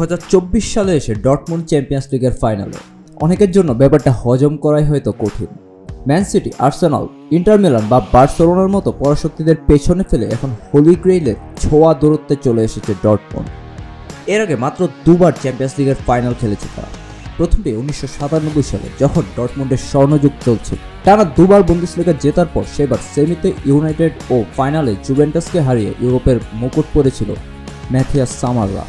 2024 সালে এসে Dortmund champions লিগের ফাইনালে অনেকের জন্য ব্যাপারটা হজম করাই হয়তো কঠিন। Man city, Arsenal, inter Milan বা বার্সেলোনার মতো পরাশক্তিদের পেছনে ফেলে এখন হোলি গ্রেইলের ছোঁয়া দূরত্বে চলে এসেছে ডর্টমুন্ড। এর আগে মাত্র দুবার চ্যাম্পিয়ন্স লিগের ফাইনাল খেলেছে তারা। প্রথমটি 1997 সালে যখন ডর্টমুন্ডের স্বর্ণযুগ চলছিল। টানা দুবার বুন্দেসলিগা জেতার পর সেবার সেমিতে ইউনাইটেড ও ফাইনালে জুভেন্টাসকে হারিয়ে ইউরোপের মুকুট পড়েছিল ম্যাথিয়াস সামাররা।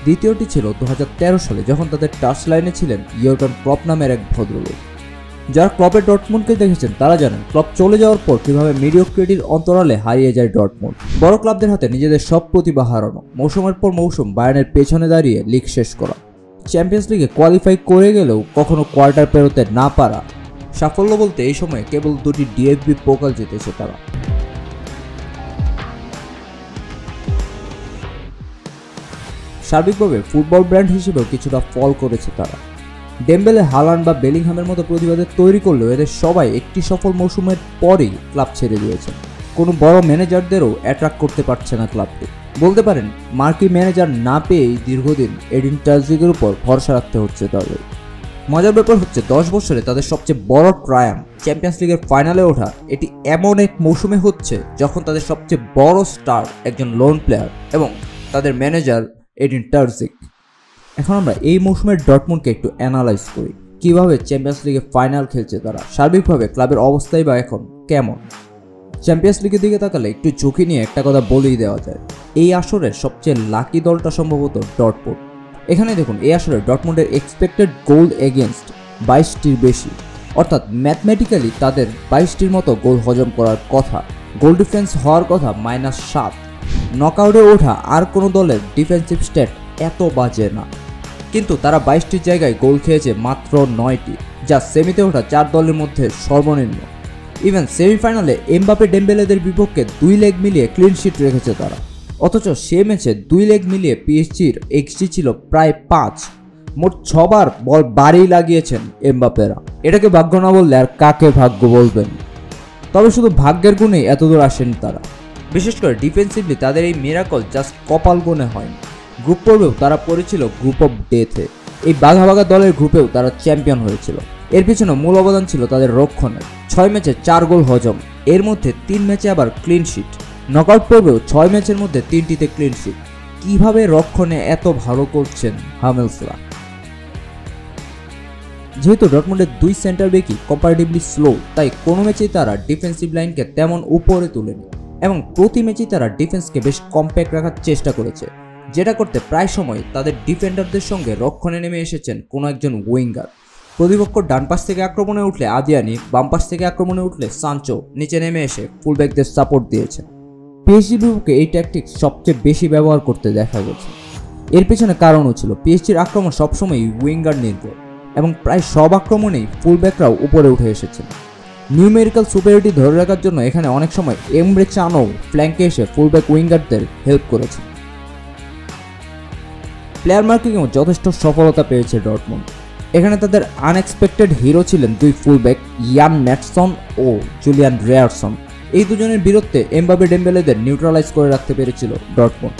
দ্বিতীয়টি ছিল 2013 সালে যখন তাদের টাচ লাইনে ছিলেন ইয়র্গান ক্লপ নামের এক ভদ্রলোক। যারা ক্লপের ডর্টমুন্ডকে দেখেছেন তারা জানেন ক্লপ চলে যাওয়ার পর কিভাবে মিডিওক্রিটির অন্তরালে হারিয়ে যায় ডর্টমুন্ড। বড় ক্লাবদের হাতে নিজেদের সব প্রতিভা হারানো, মৌসুমের পর মৌসুম বায়ার্নের পেছনে দাঁড়িয়ে লিগ শেষ করা, চ্যাম্পিয়ন্স লিগে কোয়ালিফাই করে গেলেও কখনো কোয়ার্টার পেরোতে না পারা। সাফল্য বলতে এই সময়ে কেবল দুটি ডিএফবি পোকাল জিতেছে তারা। সার্বিকভাবে ফুটবল ব্র্যান্ড হিসেবেও কিছুটা ফল করেছে তারা। ডেম্বেলে, হালান্ড বা বেলিংহামের মতো প্রতিভাদের তৈরি করলেও এদের সবাই একটি সফল মৌসুমের পরেই ক্লাব ছেড়ে দিয়েছে। কোনো বড় ম্যানেজারদেরও অ্যাট্রাক্ট করতে পারছে না ক্লাবটি। বলতে পারেন মার্কি ম্যানেজার না পেয়েই দীর্ঘদিন এডিন টার্জিগের উপর ভরসা রাখতে হচ্ছে তাদের। মজার ব্যাপার হচ্ছে 10 বছরে তাদের সবচেয়ে বড় ট্রায়াম্প চ্যাম্পিয়ন্স লিগের ফাইনালে ওঠা এটি এমন এক মৌসুমে হচ্ছে যখন তাদের সবচেয়ে বড় স্টার একজন লোন প্লেয়ার এবং তাদের ম্যানেজার এডিন টার্জিগ। এখন আমরা এই মৌসুমের ডর্টমুন্ডকে একটু অ্যানালাইজ করি, কিভাবে চ্যাম্পিয়ন্স লিগে ফাইনাল খেলছে তারা, সার্বিকভাবে ক্লাবের অবস্থাই বা এখন কেমন। চ্যাম্পিয়ন্স লিগের দিকে তাকালে একটু ঝুঁকি নিয়ে একটা কথা বলেই দেওয়া যায়, এই আসরের সবচেয়ে লাকি দলটা সম্ভবত ডর্টমুন্ড। এখানে দেখুন, এই আসরে ডর্টমুন্ডের এক্সপেক্টেড গোল এগেনস্ট 22টির বেশি, অর্থাৎ ম্যাথমেটিক্যালি তাদের 22টির মতো গোল হজম করার কথা। গোল ডিফেন্স হওয়ার কথা -7। নকআউটে ওঠা আর কোনো দলের ডিফেন্সিভ স্ট্যাট এত বাজে না, কিন্তু তারা 22টির জায়গায় গোল খেয়েছে মাত্র 9টি, যা সেমিতে ওঠা 4 দলের মধ্যে সর্বনিম্ন। ইভেন সেমিফাইনালে এমবাপে ডেম্বেলেদের বিপক্ষে 2 লেগ মিলিয়ে ক্লিন শিট রেখেছে তারা, অথচ সে ম্যাচে 2 লেগ মিলিয়ে পিএসজির এক্সজি ছিল প্রায় 5। মোট 6 বার বল বাড়ি লাগিয়েছেন এমবাপেরা। এটাকে ভাগ্য না বললে আর কাকে ভাগ্য বলবেন? তবে শুধু ভাগ্যের গুণেই এতদূর আসেনি তারা। বিশেষ করে ডিফেন্সিভলি তাদের এই মিরাকল জাস্ট কপাল গুণে হয়নি। গ্রুপ পর্বেও তারা পড়েছিল গ্রুপ অফ ডেথে। এই বাঘা বাঘা দলের গ্রুপেও তারা চ্যাম্পিয়ন হয়েছিল। এর পিছনে মূল অবদান ছিল তাদের রক্ষণের। 6 ম্যাচে 4 গোল হজম, এর মধ্যে 3 ম্যাচে আবার ক্লিন শিট। নকআউট পর্বেও 6 ম্যাচের মধ্যে 3টিতে ক্লিন শিট। কিভাবে রক্ষণে এত ভালো করছেন হামেলসরা? যেহেতু ডর্টমুন্ডের 2 সেন্টার ব্যাকই কম্পারেটিভলি স্লো, তাই কোনো ম্যাচেই তারা ডিফেন্সিভ লাইনকে তেমন উপরে তোলেনি এবং প্রতি ম্যাচেই তারা ডিফেন্সকে বেশ কম্প্যাক্ট রাখার চেষ্টা করেছে, যেটা করতে প্রায় সময় তাদের ডিফেন্ডারদের সঙ্গে রক্ষণে নেমে এসেছেন কোনো একজন উইঙ্গার। প্রতিপক্ষ ডান পাশ থেকে আক্রমণে উঠলে আদিয়ানি, বাম পাশ থেকে আক্রমণে উঠলে সানচো নিচে নেমে এসে ফুলব্যাকদের সাপোর্ট দিয়েছেন। পিএসজি বিপক্ষে এই ট্যাকটিক্স সবচেয়ে বেশি ব্যবহার করতে দেখা গেছে। এর পেছনে কারণও ছিল পিএসজির আক্রমণ সবসময়ই উইঙ্গার নির্ভর এবং প্রায় সব আক্রমণেই ফুলব্যাকরাও উপরে উঠে এসেছেন। নিউমেরিক্যাল সুপারিটি ধরে রাখার জন্য এখানে অনেক সময় এমরে চানও ফ্ল্যাঙ্কে এসে ফুলব্যাক উইঙ্গারদের হেল্প করেছে। প্লেয়ার মার্কিংয়েও যথেষ্ট সফলতা পেয়েছে ডর্টমুন্ড। এখানে তাদের আনএক্সপেক্টেড হিরো ছিলেন 2 ফুলব্যাক, ইয়ান ম্যাটসন ও জুলিয়ান রেয়ারসন। এই দুজনের বিরুদ্ধে এমবাপে ডেম্বেলেদের নিউট্রালাইজ করে রাখতে পেরেছিল ডর্টমুন্ড।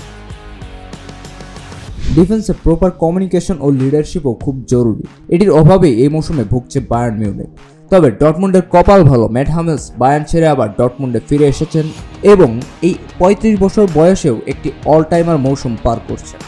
ডিফেন্সে প্রপার কমিউনিকেশন ও লিডারশিপও খুব জরুরি। এটির অভাবেই এই মৌসুমে ভুগছে বায়ার্ন মিউনিখ। তবে ডর্টমুন্ডের কপাল ভালো, ম্যাট হামেলস বায়ার্ন ছেড়ে আবার ডর্টমুন্ডে ফিরে এসেছেন এবং এই 35 বছর বয়সেও একটি অল টাইমার মৌসুম পার করছেন।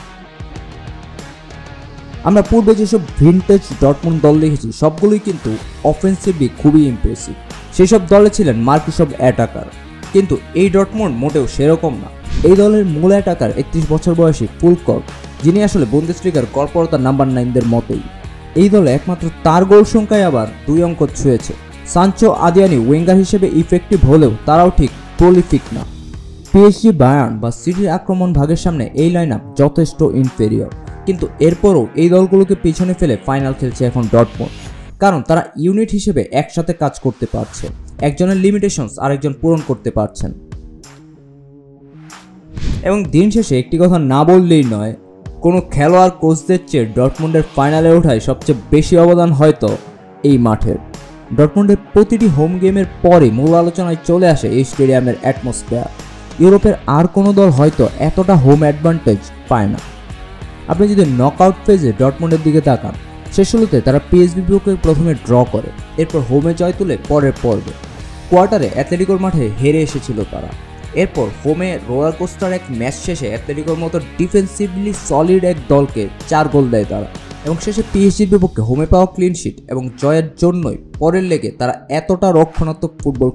আমরা পূর্বে যেসব ভিনটেজ ডর্টমুন্ড দল দেখেছি সবগুলোই কিন্তু অফেন্সিভলি খুবই ইমপ্রেসিভ। সেই সব দলে ছিলেন মার্কি সব অ্যাটাকার, কিন্তু এই ডর্টমুন্ড মোটেও সেরকম না। এই দলের মূল অ্যাটাকার 31 বছর বয়সী ফুলকর্প, যিনি আসলে বুন্দেসলিগার কর্পোরতা নাম্বার 9দের মতোই। এই দলে একমাত্র তার গোল সংখ্যায় আবার 2 অঙ্ক ছুঁয়েছে। সানচো, আদিয়ানি উইঙ্গার হিসেবে ইফেক্টিভ হলেও তারাও ঠিক প্রলিফিক না। পিএসজি, বায়ার্ন বা সিটির আক্রমণ ভাগের সামনে এই লাইন আপ যথেষ্ট ইনফেরিয়র, কিন্তু এরপরও এই দলগুলোকে পিছনে ফেলে ফাইনাল খেলছে এখন ডর্টমুন্ড, কারণ তারা ইউনিট হিসেবে একসাথে কাজ করতে পারছে। একজনের লিমিটেশনস আরেকজন পূরণ করতে পারছেন। এবং দিন শেষে একটি কথা না বললেই নয়, কোনো খেলোয়াড় কোচদের চেয়ে ডর্টমুন্ডের ফাইনালে ওঠায় সবচেয়ে বেশি অবদান হয়তো এই মাঠের। ডর্টমুন্ডের প্রতিটি হোম গেমের পরে মূল আলোচনায় চলে আসে এই স্টেডিয়ামের অ্যাটমসফিয়ার। ইউরোপের আর কোনো দল হয়তো এতটা হোম অ্যাডভান্টেজ পায় না। আপনি যদি নকআউট ফেজে ডর্টমুন্ডের দিকে তাকান, শেষ ষোলোতে তারা পিএসভি বিপক্ষে প্রথমে ড্র করে, এরপর হোমে জয় তুলে পরের পর্বে। কোয়ার্টারে অ্যাথলেটিকোর মাঠে হেরে এসেছিল তারা। এরপর হোমে রোলার কোস্টার এক ম্যাচ শেষে অ্যাথলেটিকোর মতো ডিফেন্সিভলি সলিড এক দলকে 4 গোল দেয় তারা, এবং শেষে পিএসজির বিপক্ষে হোমে পাওয়া ক্লিনশিট এবং জয়ের জন্যই পরের লেগে তারা এতটা রক্ষণাত্মক ফুটবল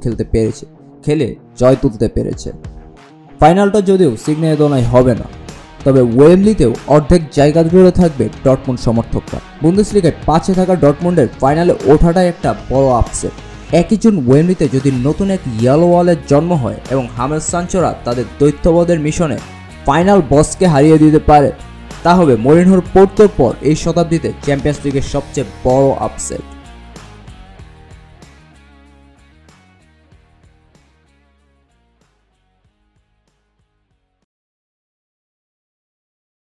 খেলে জয় তুলতে পেরেছে। ফাইনালটা যদিও সিডনি এদোনায় হবে না, তবে ওয়েমব্লিতেও অর্ধেক জায়গা জুড়ে থাকবে ডর্টমুন্ড সমর্থকরা। বুন্দেসলিগায় 5-এ থাকা ডর্টমুন্ডের ফাইনালে ওঠাটাই একটা বড় আপসেট। 1 জুন ওয়েমব্লিতে যদি নতুন এক ইয়েলো ওয়ালের জন্ম হয় এবং হামেস সানচোরা তাদের দৈত্যবধের মিশনে ফাইনাল বসকে হারিয়ে দিতে পারে, তা হবে মরিনহোর পোর্তোর পর এই শতাব্দীতে চ্যাম্পিয়ন্স লিগের সবচেয়ে বড় আপসেট।